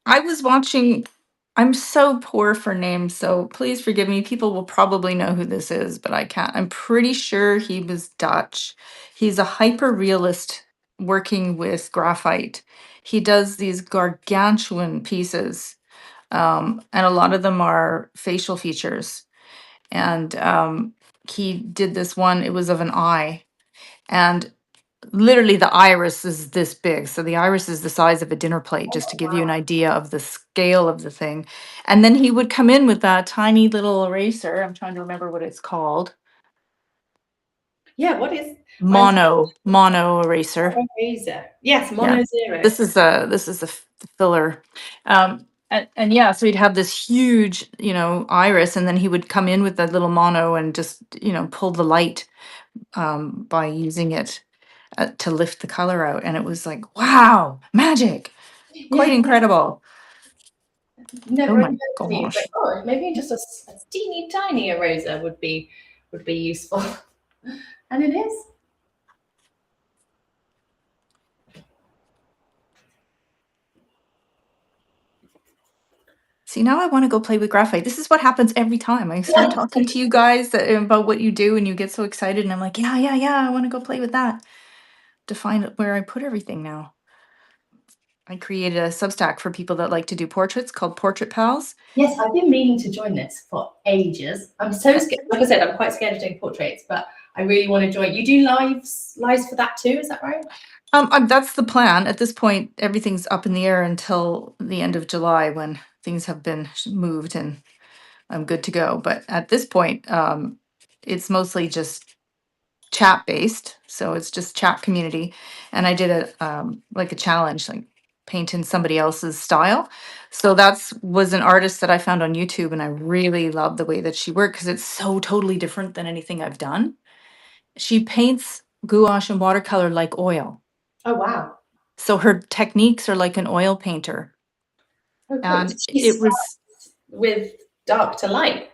I was watching. I'm so poor for names, so please forgive me. People will probably know who this is, but I can't. I'm pretty sure he was Dutch. He's a hyper realist working with graphite. He does these gargantuan pieces, and a lot of them are facial features. And he did this one, it was of an eye. And literally the iris is this big. So the iris is the size of a dinner plate, just to give you an idea of the scale of the thing. And then he would come in with that tiny little eraser. I'm trying to remember what it's called. Yeah, what is Mono eraser. eraser? Yes, Yeah. mono zero. This is a filler. And yeah, so he'd have this huge, iris, and then he would come in with that little mono and just, pull the light by using it to lift the color out. And it was like, wow, magic, quite incredible. Oh Never my occurred to me. It's like, gosh. oh, maybe just a teeny tiny eraser would be useful. And it is. See, now I want to go play with graphite. This is what happens every time. I start talking to you guys about what you do, and you get so excited, and I'm like, yeah, yeah, yeah, I want to go play with that. To find where I put everything now. I created a Substack for people that like to do portraits called Portrait Pals. Yes, I've been meaning to join this for ages. I'm so scared. Like I said, I'm quite scared of doing portraits, but I really want to join. You do lives for that too, is that right? That's the plan. At this point, everything's up in the air until the end of July when things have been moved and I'm good to go. But at this point, it's mostly just chat based. So it's just chat community. And I did like a challenge, like paint in somebody else's style. So that's was an artist that I found on YouTube, and I really love the way that she worked because it's so totally different than anything I've done. She paints gouache and watercolor like oil. Oh wow. So her techniques are like an oil painter. Oh cool. And Did she it start was, with dark to light?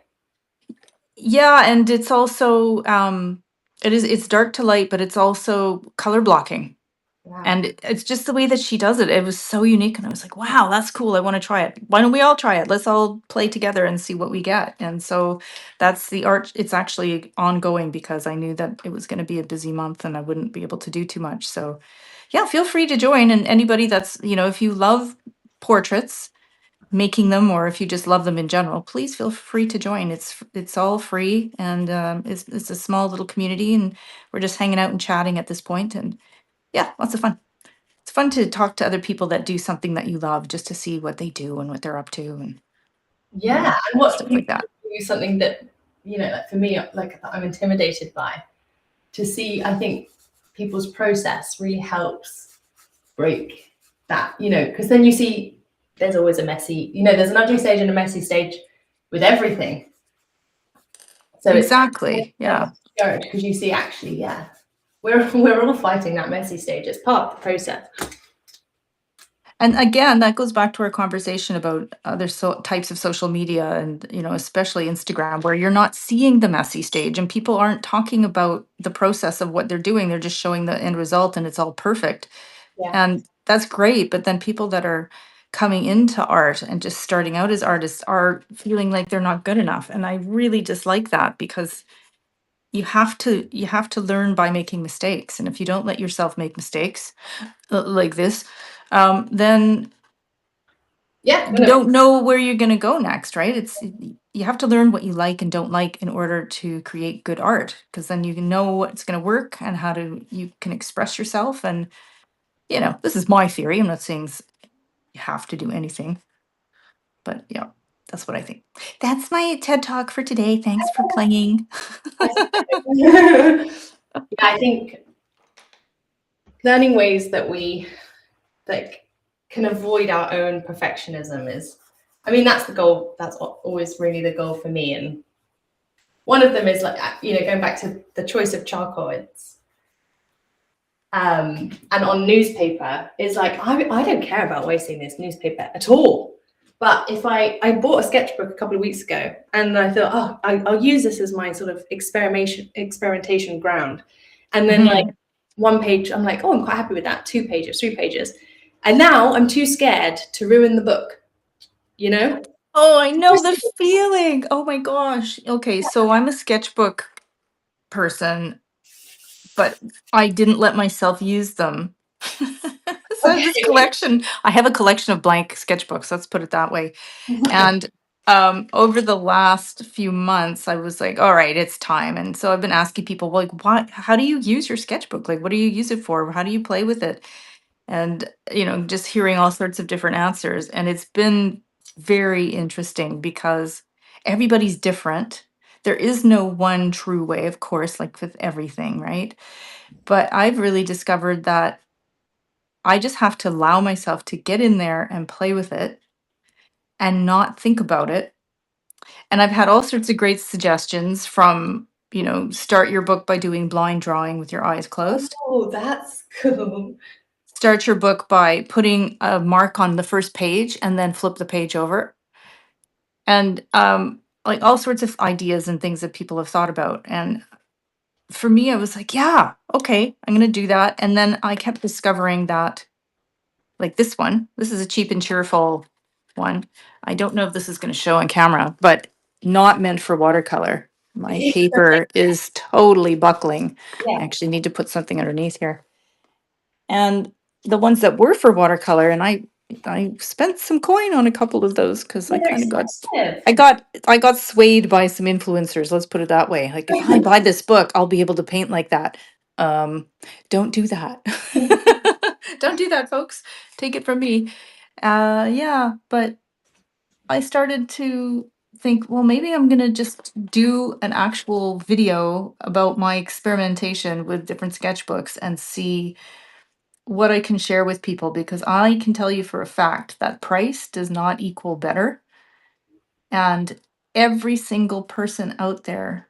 yeah, and it's also it's dark to light, but it's also color blocking. Wow. And it's just the way that she does it. It was so unique. And I was like, wow, that's cool. I want to try it. Why don't we all try it? Let's all play together and see what we get. And so that's the art. It's actually ongoing because I knew that it was going to be a busy month and I wouldn't be able to do too much. So yeah, feel free to join. And anybody that's, if you love portraits, making them, or if you just love them in general, please feel free to join. It's all free, and it's a small little community, and we're just hanging out and chatting at this point. And yeah, lots of fun. It's fun to talk to other people that do something that you love, just to see what they do and what they're up to, and Yeah. And what stuff you like that. do something that, like for me, like that I'm intimidated by, to see, I think people's process really helps break that, because then you see there's always a messy, there's an ugly stage and a messy stage with everything. So it's Exactly. Yeah. discouraged because you see actually, yeah, we're all fighting that messy stage. It's part of the process. And again, that goes back to our conversation about other types of social media, and especially Instagram, where you're not seeing the messy stage and people aren't talking about the process of what they're doing. They're just showing the end result and it's all perfect. Yeah. And that's great. But then people that are coming into art and just starting out as artists are feeling like they're not good enough. And I really dislike that, because you have to learn by making mistakes. And if you don't let yourself make mistakes like this, then Yeah. you don't know where you're going to go next, right? You have to learn what you like and don't like in order to create good art, because then you can know what's going to work and how to you can express yourself. And this is my theory. I'm not saying you have to do anything, but yeah, that's what I think. That's my TED talk for today. Thanks for playing. Yeah, I think learning ways that we like can avoid our own perfectionism is, I mean, that's the goal. That's always really the goal for me. And one of them is like, going back to the choice of charcoal. It's and on newspaper is like, I don't care about wasting this newspaper at all. But if I bought a sketchbook a couple of weeks ago, and I thought, oh, I'll use this as my sort of experimentation ground. And then like Mhm. one page, I'm like, oh, I'm quite happy with that. 2 pages, 3 pages. And now I'm too scared to ruin the book, you know? Oh, I know the feeling. Oh my gosh. Okay, so I'm a sketchbook person, but I didn't let myself use them. So I have this Okay. collection. I have a collection of blank sketchbooks, let's put it that way. And over the last few months, I was like, all right, it's time. And so I've been asking people, well, like, how do you use your sketchbook? Like, what do you use it for? How do you play with it? And, just hearing all sorts of different answers. And it's been very interesting because everybody's different. There is no one true way, of course, like with everything, right? But I've really discovered that I just have to allow myself to get in there and play with it and not think about it. And I've had all sorts of great suggestions from, start your book by doing blind drawing with your eyes closed. Oh, that's cool. Start your book by putting a mark on the first page and then flip the page over. And like all sorts of ideas and things that people have thought about. And for me, I was like, yeah, okay, I'm going to do that. And then I kept discovering that, like this one, this is a cheap and cheerful one. I don't know if this is going to show on camera, but not meant for watercolor. My paper is totally buckling. I Yeah, actually need to put something underneath here. And the ones that were for watercolor, and I spent some coin on a couple of those because I they're kind of got expensive. I got swayed by some influencers, let's put it that way. Like if I buy this book, I'll be able to paint like that. Um, don't do that. Don't do that, folks. Take it from me. Yeah, but I started to think, well, maybe I'm gonna just do an actual video about my experimentation with different sketchbooks and see what I can share with people, because I can tell you for a fact that price does not equal better. And every single person out there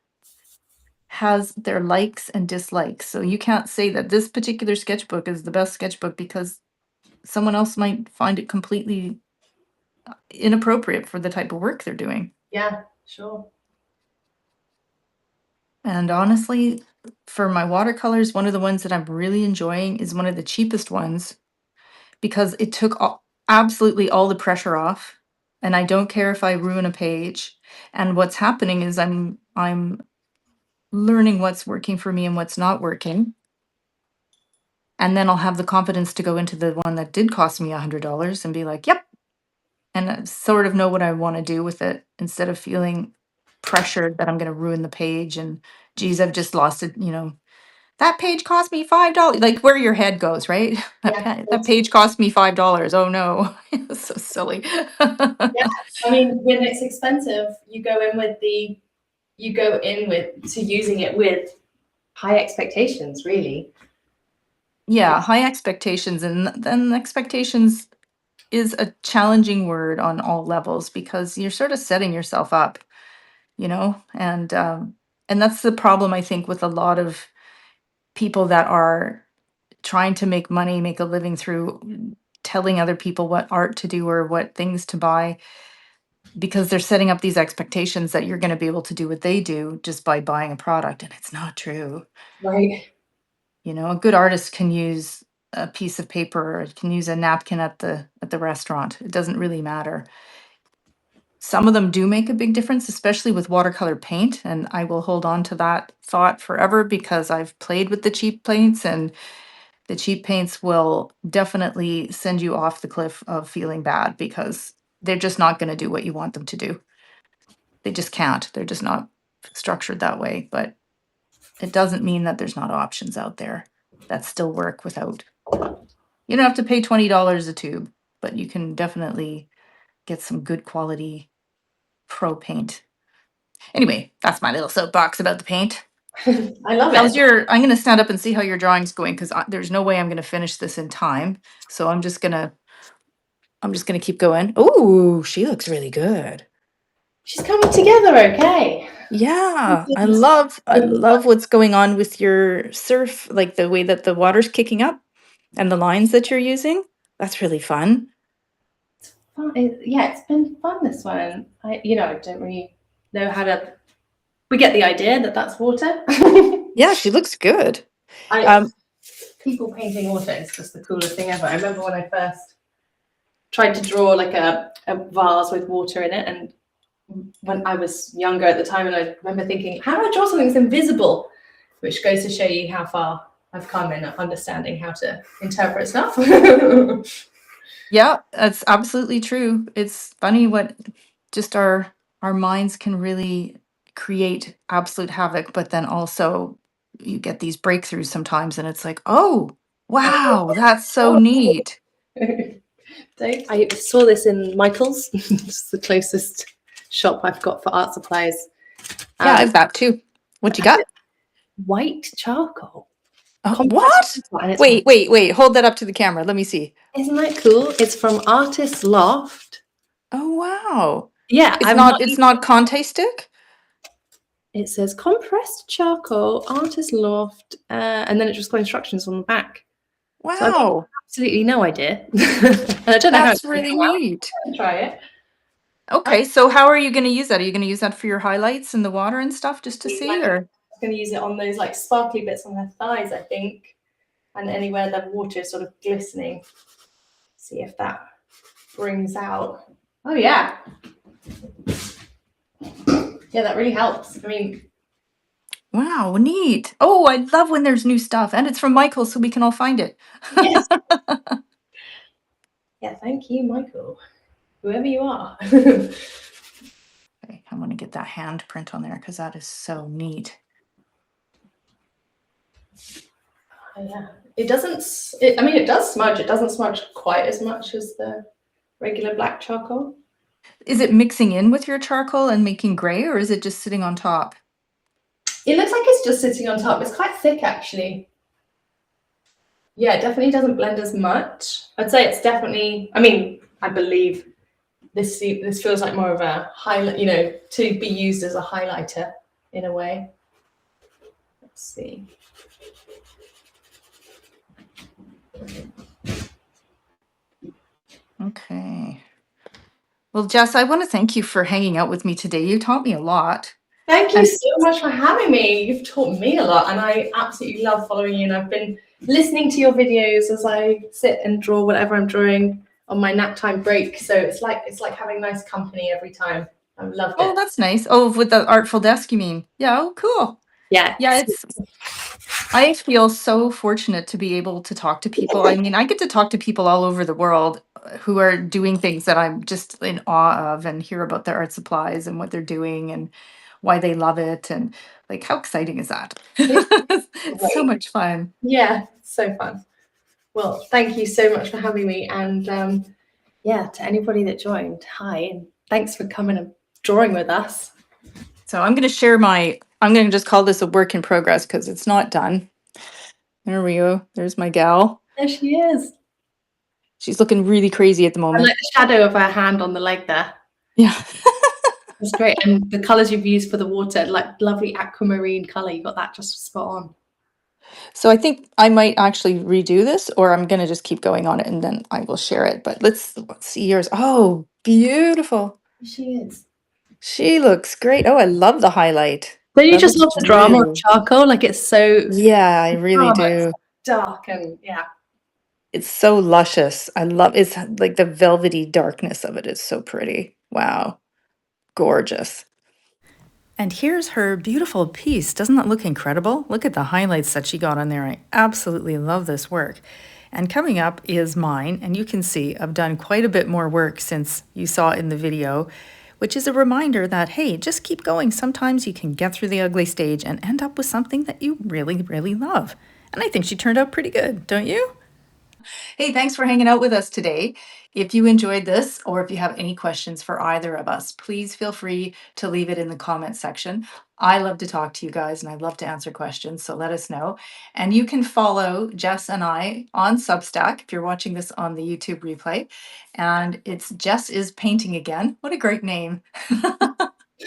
has their likes and dislikes. So you can't say that this particular sketchbook is the best sketchbook because someone else might find it completely inappropriate for the type of work they're doing. Yeah, sure. And honestly, for my watercolors, one of the ones that I'm really enjoying is one of the cheapest ones because it took absolutely all the pressure off. And I don't care if I ruin a page. And what's happening is I'm learning what's working for me and what's not working. And then I'll have the confidence to go into the one that did cost me $100 and be like, yep, and sort of know what I want to do with it instead of feeling pressured that I'm going to ruin the page and geez, I've just lost it, that page cost me $5. Like where your head goes, right? Yeah, That page cost me $5. Oh no. It's so silly. yeah. I mean, when it's expensive, you go in with to using it with high expectations, really. Yeah, high expectations, and then expectations is a challenging word on all levels because you're sort of setting yourself up, and that's the problem I think with a lot of people that are trying to make money, make a living through telling other people what art to do or what things to buy because they're setting up these expectations that you're going to be able to do what they do just by buying a product, and it's not true. Right. A good artist can use a piece of paper or can use a napkin at the restaurant. It doesn't really matter. Some of them do make a big difference, especially with watercolor paint, and I will hold on to that thought forever because I've played with the cheap paints, and the cheap paints will definitely send you off the cliff of feeling bad because they're just not going to do what you want them to do. They just can't. They're just not structured that way, but it doesn't mean that there's not options out there that still work without. You don't have to pay $20 a tube, but you can definitely get some good quality pro paint. Anyway, that's my little soapbox about the paint. I love How's it. your I'm going to stand up and see how your drawing's going because there's no way I'm going to finish this in time. So I'm just going to keep going. Oh, she looks really good. She's coming together, okay. Yeah, I love what's going on with your surf, like the way that the water's kicking up and the lines that you're using. That's really fun. Yeah, it's been fun, this one. I don't really know how to. We get the idea that that's water. Yeah, she looks good. I Um, People painting water is just the coolest thing ever. I remember when I first tried to draw like a vase with water in it, and when I was younger at the time, and I remember thinking, how do I draw something that's invisible? Which goes to show you how far I've come in understanding how to interpret stuff. yeah, that's absolutely true. It's funny what just our minds can really create absolute havoc, but then also you get these breakthroughs sometimes and it's like, "Oh, wow, that's so neat." I saw this in Michael's. It's the closest shop I've got for art supplies. Yeah, Um, I've got too. What you got? White charcoal. What? And it's, Wait. Hold that up to the camera. Let me see. isn't that cool? It's from Artist Loft. Oh, wow. Yeah, It's I've not not. it's not Conte stick? It says compressed charcoal, Artist Loft, and then it just got instructions on the back. So I've got Wow. absolutely no idea, and I don't know how it's That's going to really come out. neat. I'm gonna try it. Okay, so how are you going to use that? Are you going to use that for your highlights in the water and stuff just to see, or? going to use it on those like sparkly bits on her thighs, I think, and anywhere the water is sort of glistening. See if that brings out. Oh yeah. Yeah, that really helps. I mean, Wow, neat. Oh, I love when there's new stuff. And it's from Michael, so we can all find it. yes. Yeah, thank you, Michael. Whoever you are. Okay, I want to get that handprint on there because that is so neat. Oh, yeah. It doesn't, I mean, it does smudge. It doesn't smudge quite as much as the regular black charcoal. Is it mixing in with your charcoal and making gray, or is it just sitting on top? It looks like it's just sitting on top. It's quite thick, actually. Yeah, it definitely doesn't blend as much. I'd say it's definitely, I mean, I believe this feels like more of a highlight, you know, to be used as a highlighter in a way. Let's see. Okay. Well, Jess, I want to thank you for hanging out with me today. You taught me a lot. Thank you And so much for having me. You've taught me a lot, and I absolutely love following you. And I've been listening to your videos as I sit and draw whatever I'm drawing on my nap time break. So it's like having nice company every time. I've loved oh, it. that's nice. Oh, with the Artful Desk, you mean? Yeah, oh, cool. Yeah. Yeah, I feel so fortunate to be able to talk to people. I mean, I get to talk to people all over the world who are doing things that I'm just in awe of and hear about their art supplies and what they're doing and why they love it. And like, how exciting is that? It's so Great. much fun. Yeah, so fun. Well, thank you so much for having me. And yeah, to anybody that joined, hi, and thanks for coming and drawing with us. So I'm going to share I'm going to just call this a work in progress because it's not done. There we go. There's my gal. There she is. She's looking really crazy at the I moment. like the shadow of her hand on the leg there. Yeah. That's great. And the colours you've used for the water, like lovely aquamarine colour, you got that just spot on. So I think I might actually redo this, or I'm going to just keep going on it and then I will share it. But let's see yours. Oh, beautiful. She is. She looks great. Oh, I love the highlight. Don't you That just looks love the drama of really, charcoal? Like it's so yeah, I really drama, it's do. dark and yeah. It's so luscious. I love it's like the velvety darkness of it is so pretty. Wow. Gorgeous. And here's her beautiful piece. Doesn't that look incredible? Look at the highlights that she got on there. I absolutely love this work. And coming up is mine, and you can see I've done quite a bit more work since you saw in the video, which is a reminder that, hey, just keep going. Sometimes you can get through the ugly stage and end up with something that you really, really love. And I think she turned out pretty good, don't you? Hey, thanks for hanging out with us today. If you enjoyed this, or if you have any questions for either of us, please feel free to leave it in the comment section. I love to talk to you guys and I love to answer questions, so let us know. And you can follow Jess and I on Substack if you're watching this on the YouTube replay. And it's Jess is Painting Again. What a great name.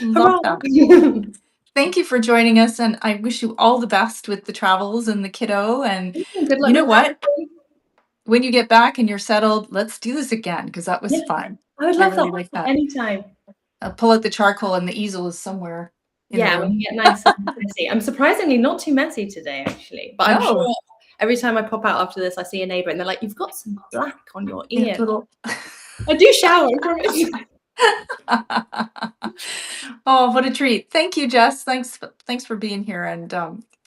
Love that. Thank you for joining us, and I wish you all the best with the travels and the kiddo. And Good luck you know with that. what? When you get back and you're settled, let's do this again because that was Yeah, fun. I would I love really like that that. anytime. I'll pull out the charcoal and the easel is somewhere in the Yeah, we room. can get nice and messy. I'm surprisingly not too messy today, actually. But I'm Oh, sure every time I pop out after this, I see a neighbour and they're like, "You've got some black on your yeah, ear." little. I do shower, I promise. Oh, what a treat. Thank you, Jess. Thanks for being here. And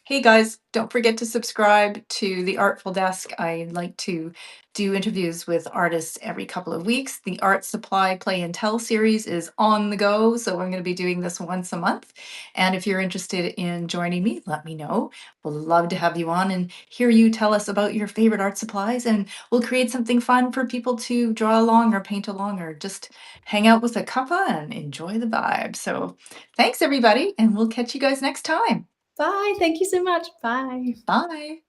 hey guys, don't forget to subscribe to the Artful Desk. I like to do interviews with artists every couple of weeks. The Art Supply Play and Tell series is on the go, so I'm going to be doing this once a month. And if you're interested in joining me, let me know. We'll love to have you on and hear you tell us about your favorite art supplies, and we'll create something fun for people to draw along or paint along or just hang out with a cuppa and enjoy the vibe. So thanks everybody, and we'll catch you guys next time. Bye. Thank you so much. Bye. Bye.